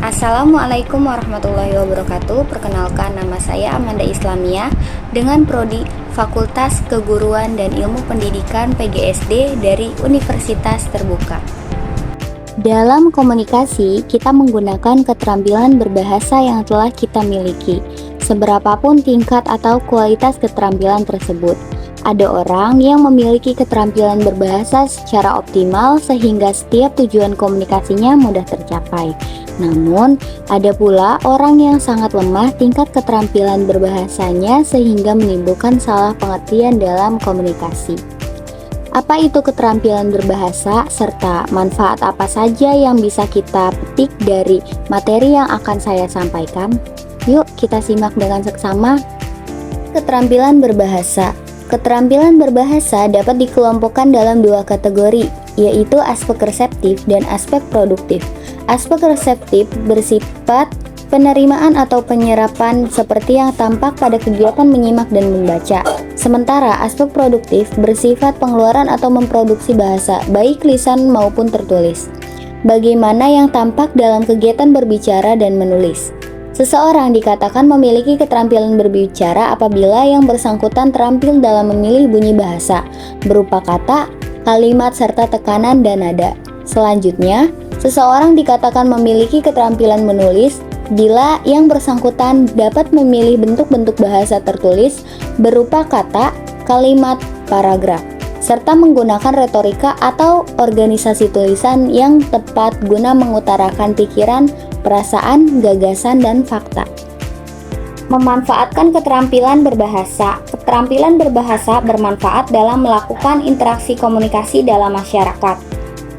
Assalamualaikum warahmatullahi wabarakatuh. Perkenalkan, nama saya Amanda Islamia dengan prodi Fakultas Keguruan dan Ilmu Pendidikan PGSD dari Universitas Terbuka. Dalam komunikasi, kita menggunakan keterampilan berbahasa yang telah kita miliki, seberapapun tingkat atau kualitas keterampilan tersebut. Ada orang yang memiliki keterampilan berbahasa secara optimal sehingga setiap tujuan komunikasinya mudah tercapai. Namun, ada pula orang yang sangat lemah tingkat keterampilan berbahasanya sehingga menimbulkan salah pengertian dalam komunikasi. Apa itu keterampilan berbahasa, serta manfaat apa saja yang bisa kita petik dari materi yang akan saya sampaikan? Yuk kita simak dengan seksama. Keterampilan berbahasa. Keterampilan berbahasa dapat dikelompokkan dalam dua kategori, yaitu aspek reseptif dan aspek produktif. Aspek reseptif bersifat penerimaan atau penyerapan seperti yang tampak pada kegiatan menyimak dan membaca. Sementara aspek produktif bersifat pengeluaran atau memproduksi bahasa, baik lisan maupun tertulis. Bagaimana yang tampak dalam kegiatan berbicara dan menulis. Seseorang dikatakan memiliki keterampilan berbicara apabila yang bersangkutan terampil dalam memilih bunyi bahasa, berupa kata, kalimat, serta tekanan dan nada. Selanjutnya, seseorang dikatakan memiliki keterampilan menulis bila yang bersangkutan dapat memilih bentuk-bentuk bahasa tertulis berupa kata, kalimat, paragraf, serta menggunakan retorika atau organisasi tulisan yang tepat guna mengutarakan pikiran, perasaan, gagasan, dan fakta. Memanfaatkan keterampilan berbahasa. Keterampilan berbahasa bermanfaat dalam melakukan interaksi komunikasi dalam masyarakat.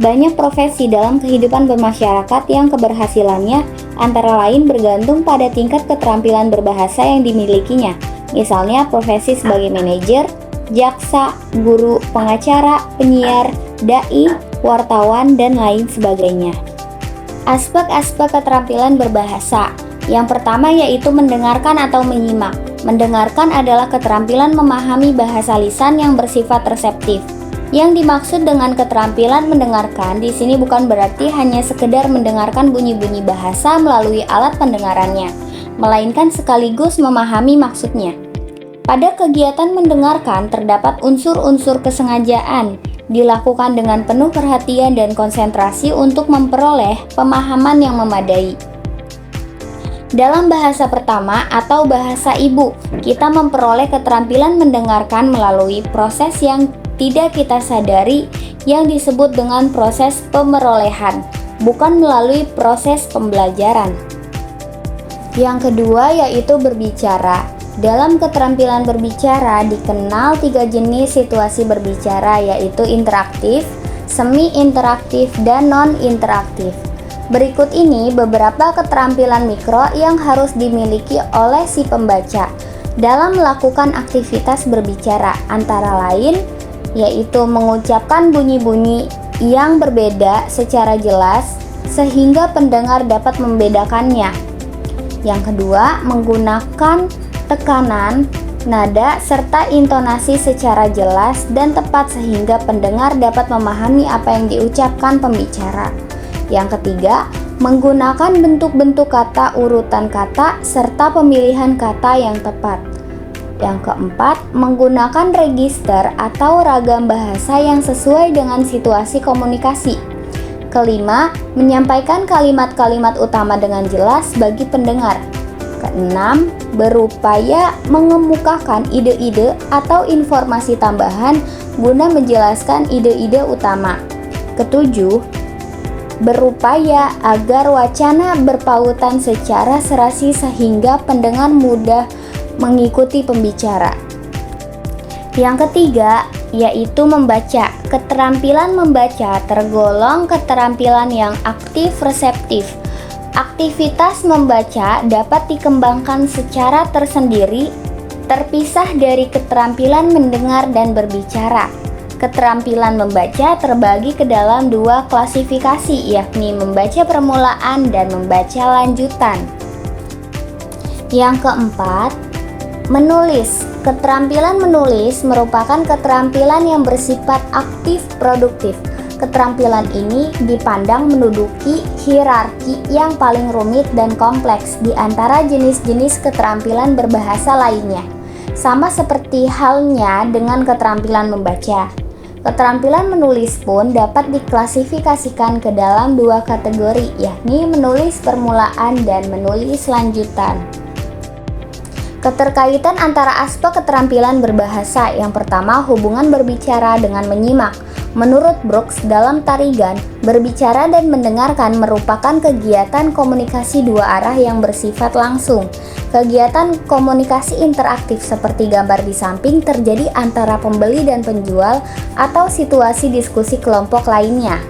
Banyak profesi dalam kehidupan bermasyarakat yang keberhasilannya antara lain bergantung pada tingkat keterampilan berbahasa yang dimilikinya. Misalnya profesi sebagai manajer, jaksa, guru, pengacara, penyiar, dai, wartawan, dan lain sebagainya. Aspek-aspek keterampilan berbahasa. Yang pertama yaitu mendengarkan atau menyimak. Mendengarkan adalah keterampilan memahami bahasa lisan yang bersifat reseptif. Yang dimaksud dengan keterampilan mendengarkan di sini bukan berarti hanya sekedar mendengarkan bunyi-bunyi bahasa melalui alat pendengarannya, melainkan sekaligus memahami maksudnya. Pada kegiatan mendengarkan terdapat unsur-unsur kesengajaan, dilakukan dengan penuh perhatian dan konsentrasi untuk memperoleh pemahaman yang memadai. Dalam bahasa pertama atau bahasa ibu, kita memperoleh keterampilan mendengarkan melalui proses yang tidak kita sadari yang disebut dengan proses pemerolehan, bukan melalui proses pembelajaran. Yang kedua yaitu berbicara. Dalam keterampilan berbicara dikenal 3 jenis situasi berbicara, yaitu interaktif, semi-interaktif, dan non-interaktif. Berikut ini beberapa keterampilan mikro yang harus dimiliki oleh si pembaca dalam melakukan aktivitas berbicara, antara lain yaitu mengucapkan bunyi-bunyi yang berbeda secara jelas sehingga pendengar dapat membedakannya. Yang kedua, menggunakan tekanan, nada, serta intonasi secara jelas dan tepat sehingga pendengar dapat memahami apa yang diucapkan pembicara. Yang ketiga, menggunakan bentuk-bentuk kata, urutan kata, serta pemilihan kata yang tepat. Yang keempat, menggunakan register atau ragam bahasa yang sesuai dengan situasi komunikasi. Kelima, menyampaikan kalimat-kalimat utama dengan jelas bagi pendengar. Keenam, berupaya mengemukakan ide-ide atau informasi tambahan guna menjelaskan ide-ide utama. Ketujuh, berupaya agar wacana berpautan secara serasi sehingga pendengar mudah mengikuti pembicara. Yang ketiga, yaitu membaca. Keterampilan membaca tergolong keterampilan yang aktif reseptif. Aktivitas membaca dapat dikembangkan secara tersendiri, terpisah dari keterampilan mendengar dan berbicara. Keterampilan membaca terbagi ke dalam 2 klasifikasi, yakni membaca permulaan dan membaca lanjutan. Yang keempat, menulis. Keterampilan menulis merupakan keterampilan yang bersifat aktif produktif. Keterampilan ini dipandang menduduki hierarki yang paling rumit dan kompleks di antara jenis-jenis keterampilan berbahasa lainnya. Sama seperti halnya dengan keterampilan membaca. Keterampilan menulis pun dapat diklasifikasikan ke dalam dua kategori, yakni menulis permulaan dan menulis lanjutan. Keterkaitan antara aspek keterampilan berbahasa. Yang pertama, hubungan berbicara dengan menyimak. Menurut Brooks, dalam tarigan, berbicara dan mendengarkan merupakan kegiatan komunikasi dua arah yang bersifat langsung. Kegiatan komunikasi interaktif seperti gambar di samping terjadi antara pembeli dan penjual atau situasi diskusi kelompok lainnya.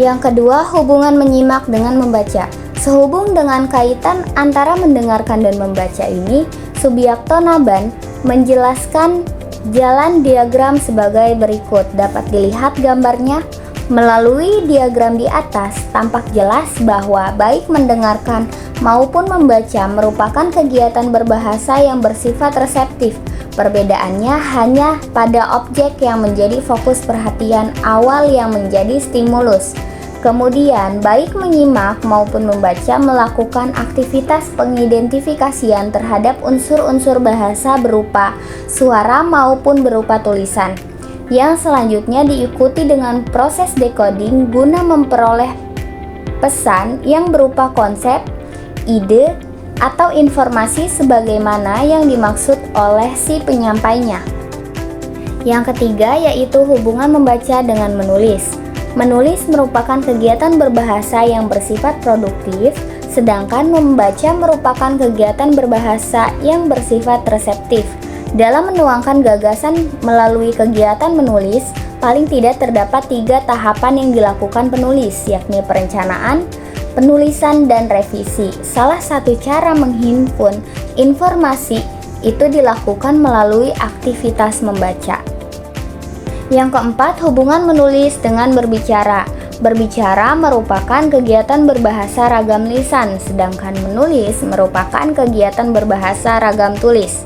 Yang kedua, hubungan menyimak dengan membaca. Sehubung dengan kaitan antara mendengarkan dan membaca ini, Subiakto Naban menjelaskan jalan diagram sebagai berikut. Dapat dilihat gambarnya. Melalui diagram di atas, tampak jelas bahwa baik mendengarkan maupun membaca merupakan kegiatan berbahasa yang bersifat reseptif. Perbedaannya hanya pada objek yang menjadi fokus perhatian awal yang menjadi stimulus. Kemudian, baik menyimak maupun membaca melakukan aktivitas pengidentifikasian terhadap unsur-unsur bahasa berupa suara maupun berupa tulisan, yang selanjutnya diikuti dengan proses decoding guna memperoleh pesan yang berupa konsep, ide, atau informasi sebagaimana yang dimaksud oleh si penyampainya. Yang ketiga yaitu hubungan membaca dengan menulis. Menulis merupakan kegiatan berbahasa yang bersifat produktif, sedangkan membaca merupakan kegiatan berbahasa yang bersifat reseptif. Dalam menuangkan gagasan melalui kegiatan menulis, paling tidak terdapat 3 tahapan yang dilakukan penulis, yakni perencanaan, penulisan, dan revisi. Salah satu cara menghimpun informasi itu dilakukan melalui aktivitas membaca. Yang keempat, hubungan menulis dengan berbicara. Berbicara merupakan kegiatan berbahasa ragam lisan, sedangkan menulis merupakan kegiatan berbahasa ragam tulis.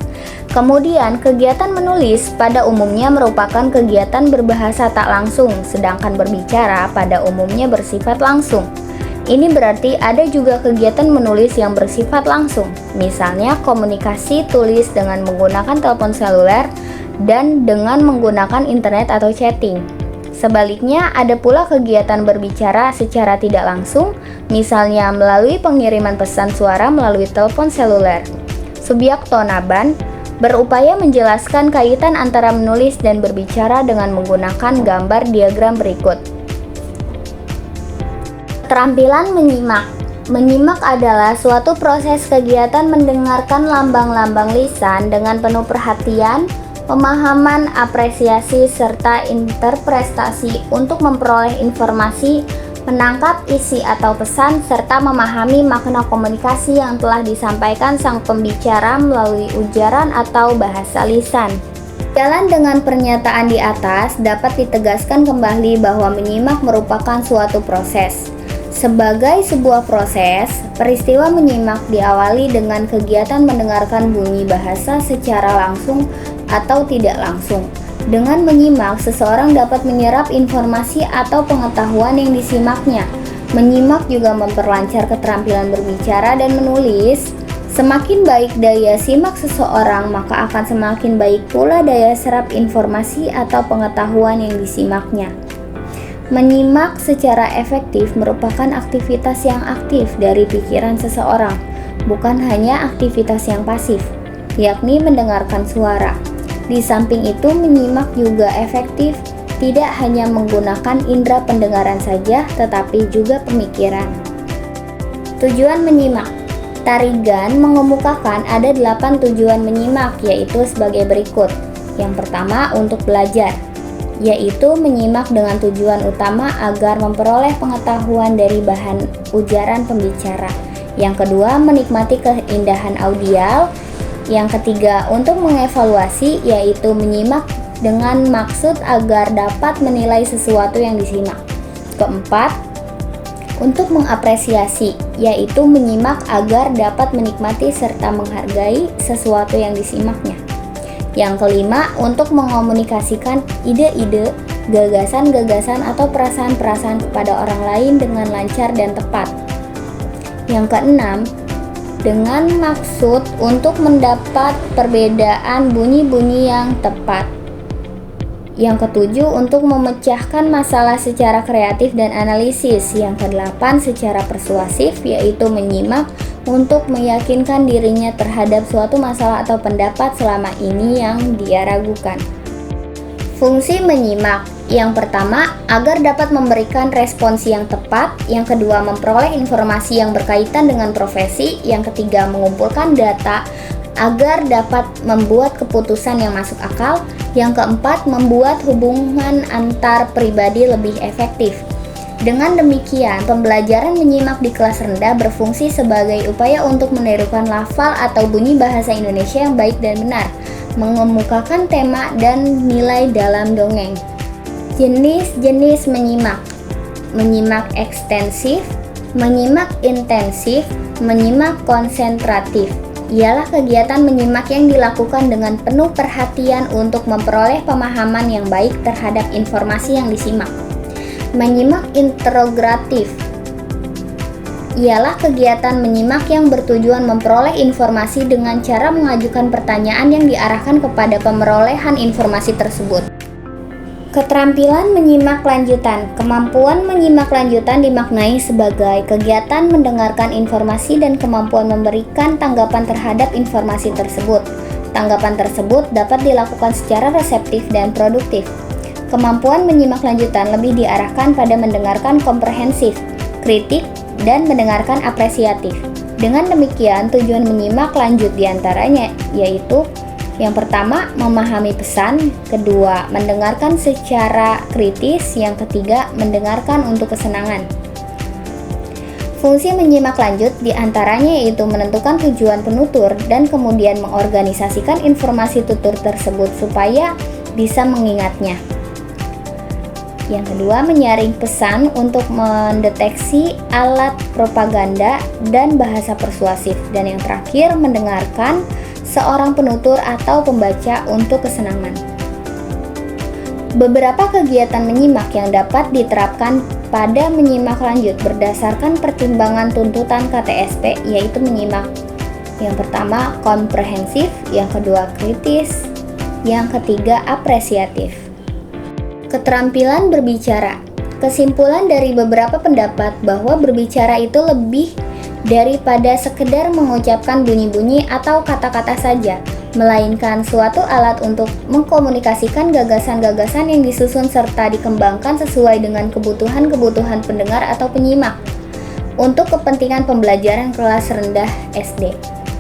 Kemudian, kegiatan menulis pada umumnya merupakan kegiatan berbahasa tak langsung, sedangkan berbicara pada umumnya bersifat langsung. Ini berarti ada juga kegiatan menulis yang bersifat langsung, misalnya komunikasi tulis dengan menggunakan telepon seluler dan dengan menggunakan internet atau chatting. Sebaliknya, ada pula kegiatan berbicara secara tidak langsung, misalnya melalui pengiriman pesan suara melalui telepon seluler. Subiakto Naban berupaya menjelaskan kaitan antara menulis dan berbicara dengan menggunakan gambar diagram berikut. Keterampilan menyimak. Menyimak adalah suatu proses kegiatan mendengarkan lambang-lambang lisan dengan penuh perhatian, pemahaman, apresiasi, serta interpretasi untuk memperoleh informasi, menangkap isi atau pesan, serta memahami makna komunikasi yang telah disampaikan sang pembicara melalui ujaran atau bahasa lisan. Jalan dengan pernyataan di atas dapat ditegaskan kembali bahwa menyimak merupakan suatu proses. Sebagai sebuah proses, peristiwa menyimak diawali dengan kegiatan mendengarkan bunyi bahasa secara langsung atau tidak langsung. Dengan menyimak, seseorang dapat menyerap informasi atau pengetahuan yang disimaknya. Menyimak juga memperlancar keterampilan berbicara dan menulis. Semakin baik daya simak seseorang, maka akan semakin baik pula daya serap informasi atau pengetahuan yang disimaknya. Menyimak secara efektif merupakan aktivitas yang aktif dari pikiran seseorang, bukan hanya aktivitas yang pasif, yakni mendengarkan suara. Di samping itu, menyimak juga efektif, tidak hanya menggunakan indera pendengaran saja, tetapi juga pemikiran. Tujuan menyimak. Tarigan mengemukakan ada 8 tujuan menyimak, yaitu sebagai berikut. Yang pertama, untuk belajar, yaitu menyimak dengan tujuan utama agar memperoleh pengetahuan dari bahan ujaran pembicara. Yang kedua, menikmati keindahan audial. Yang ketiga, untuk mengevaluasi, yaitu menyimak dengan maksud agar dapat menilai sesuatu yang disimak. Keempat, untuk mengapresiasi, yaitu menyimak agar dapat menikmati serta menghargai sesuatu yang disimaknya. Yang kelima, untuk mengomunikasikan ide-ide gagasan-gagasan atau perasaan-perasaan kepada orang lain dengan lancar dan tepat. Yang keenam, dengan maksud untuk mendapat perbedaan bunyi-bunyi yang tepat. Yang ketujuh, untuk memecahkan masalah secara kreatif dan analisis. Yang kedelapan, secara persuasif, yaitu menyimak untuk meyakinkan dirinya terhadap suatu masalah atau pendapat selama ini yang dia ragukan. Fungsi menyimak. Yang pertama, agar dapat memberikan respons yang tepat. Yang kedua, memperoleh informasi yang berkaitan dengan profesi. Yang ketiga, mengumpulkan data agar dapat membuat keputusan yang masuk akal. Yang keempat, membuat hubungan antar pribadi lebih efektif. Dengan demikian, pembelajaran menyimak di kelas rendah berfungsi sebagai upaya untuk menirukan lafal atau bunyi bahasa Indonesia yang baik dan benar, mengemukakan tema dan nilai dalam dongeng. Jenis-jenis menyimak: menyimak ekstensif, menyimak intensif, menyimak konsentratif. Ialah kegiatan menyimak yang dilakukan dengan penuh perhatian untuk memperoleh pemahaman yang baik terhadap informasi yang disimak. Menyimak interogatif ialah kegiatan menyimak yang bertujuan memperoleh informasi dengan cara mengajukan pertanyaan yang diarahkan kepada pemerolehan informasi tersebut. Keterampilan menyimak lanjutan. Kemampuan menyimak lanjutan dimaknai sebagai kegiatan mendengarkan informasi dan kemampuan memberikan tanggapan terhadap informasi tersebut. Tanggapan tersebut dapat dilakukan secara reseptif dan produktif. Kemampuan menyimak lanjutan lebih diarahkan pada mendengarkan komprehensif, kritik, dan mendengarkan apresiatif. Dengan demikian, tujuan menyimak lanjut diantaranya yaitu: yang pertama, memahami pesan. Kedua, mendengarkan secara kritis. Yang ketiga, mendengarkan untuk kesenangan. Fungsi menyimak lanjut diantaranya yaitu menentukan tujuan penutur dan kemudian mengorganisasikan informasi tutur tersebut supaya bisa mengingatnya. Yang kedua, menyaring pesan untuk mendeteksi alat propaganda dan bahasa persuasif. Dan yang terakhir, mendengarkan seorang penutur atau pembaca untuk kesenangan. Beberapa kegiatan menyimak yang dapat diterapkan pada menyimak lanjut berdasarkan pertimbangan tuntutan KTSP yaitu menyimak. Yang pertama, komprehensif. Yang kedua, kritis. Yang ketiga, apresiatif. Keterampilan berbicara. Kesimpulan dari beberapa pendapat bahwa berbicara itu lebih daripada sekedar mengucapkan bunyi-bunyi atau kata-kata saja, melainkan suatu alat untuk mengkomunikasikan gagasan-gagasan yang disusun serta dikembangkan sesuai dengan kebutuhan-kebutuhan pendengar atau penyimak untuk kepentingan pembelajaran kelas rendah SD.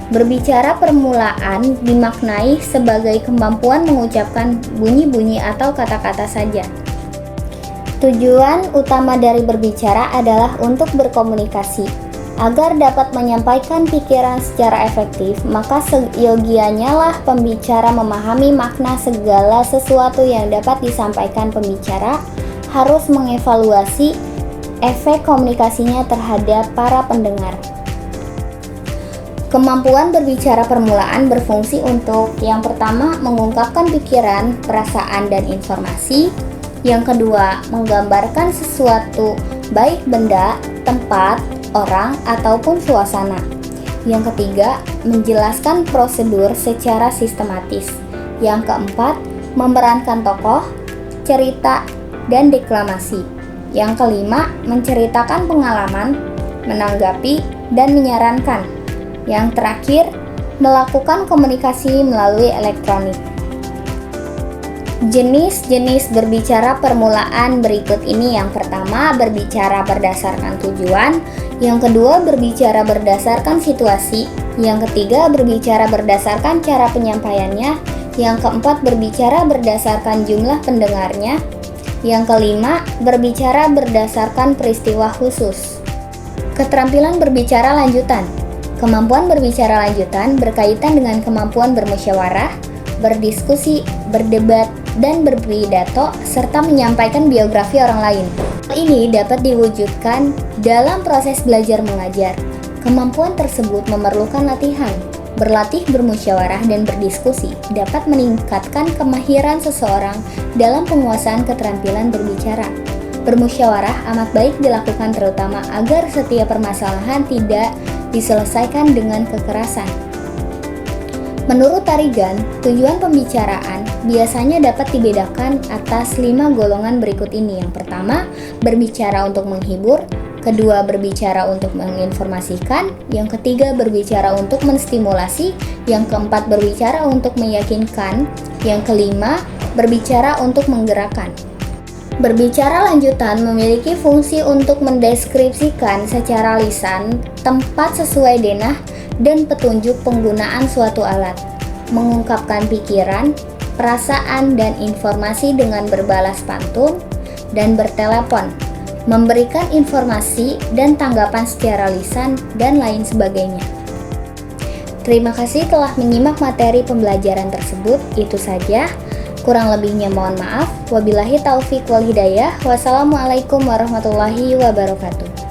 Berbicara permulaan dimaknai sebagai kemampuan mengucapkan bunyi-bunyi atau kata-kata saja. Tujuan utama dari berbicara adalah untuk berkomunikasi. Agar dapat menyampaikan pikiran secara efektif, maka seyogianya lah pembicara memahami makna segala sesuatu yang dapat disampaikan pembicara, harus mengevaluasi efek komunikasinya terhadap para pendengar. Kemampuan berbicara permulaan berfungsi untuk: yang pertama, mengungkapkan pikiran, perasaan, dan informasi. Yang kedua, menggambarkan sesuatu, baik benda, tempat, orang, ataupun suasana. Yang ketiga, menjelaskan prosedur secara sistematis. Yang keempat, memerankan tokoh, cerita, dan deklamasi. Yang kelima, menceritakan pengalaman, menanggapi, dan menyarankan. Yang terakhir, melakukan komunikasi melalui elektronik. Jenis-jenis berbicara permulaan berikut ini. Yang pertama, berbicara berdasarkan tujuan. Yang kedua, berbicara berdasarkan situasi. Yang ketiga, berbicara berdasarkan cara penyampaiannya. Yang keempat, berbicara berdasarkan jumlah pendengarnya. Yang kelima, berbicara berdasarkan peristiwa khusus. Keterampilan berbicara lanjutan. Kemampuan berbicara lanjutan berkaitan dengan kemampuan bermusyawarah, berdiskusi, berdebat, dan berpidato, serta menyampaikan biografi orang lain. Hal ini dapat diwujudkan dalam proses belajar mengajar. Kemampuan tersebut memerlukan latihan. Berlatih bermusyawarah dan berdiskusi dapat meningkatkan kemahiran seseorang dalam penguasaan keterampilan berbicara. Bermusyawarah amat baik dilakukan terutama agar setiap permasalahan tidak diselesaikan dengan kekerasan. Menurut Tarigan, tujuan pembicaraan biasanya dapat dibedakan atas 5 golongan berikut ini. Yang pertama, berbicara untuk menghibur. Kedua, berbicara untuk menginformasikan. Yang ketiga, berbicara untuk menstimulasi. Yang keempat, berbicara untuk meyakinkan. Yang kelima, berbicara untuk menggerakkan. Berbicara lanjutan memiliki fungsi untuk mendeskripsikan secara lisan tempat sesuai denah dan petunjuk penggunaan suatu alat, mengungkapkan pikiran, perasaan, dan informasi dengan berbalas pantun dan bertelepon, memberikan informasi dan tanggapan secara lisan, dan lain sebagainya. Terima kasih telah menyimak materi pembelajaran tersebut. Itu saja. Kurang lebihnya mohon maaf. Wabillahi taufik wal hidayah. Wassalamualaikum warahmatullahi wabarakatuh.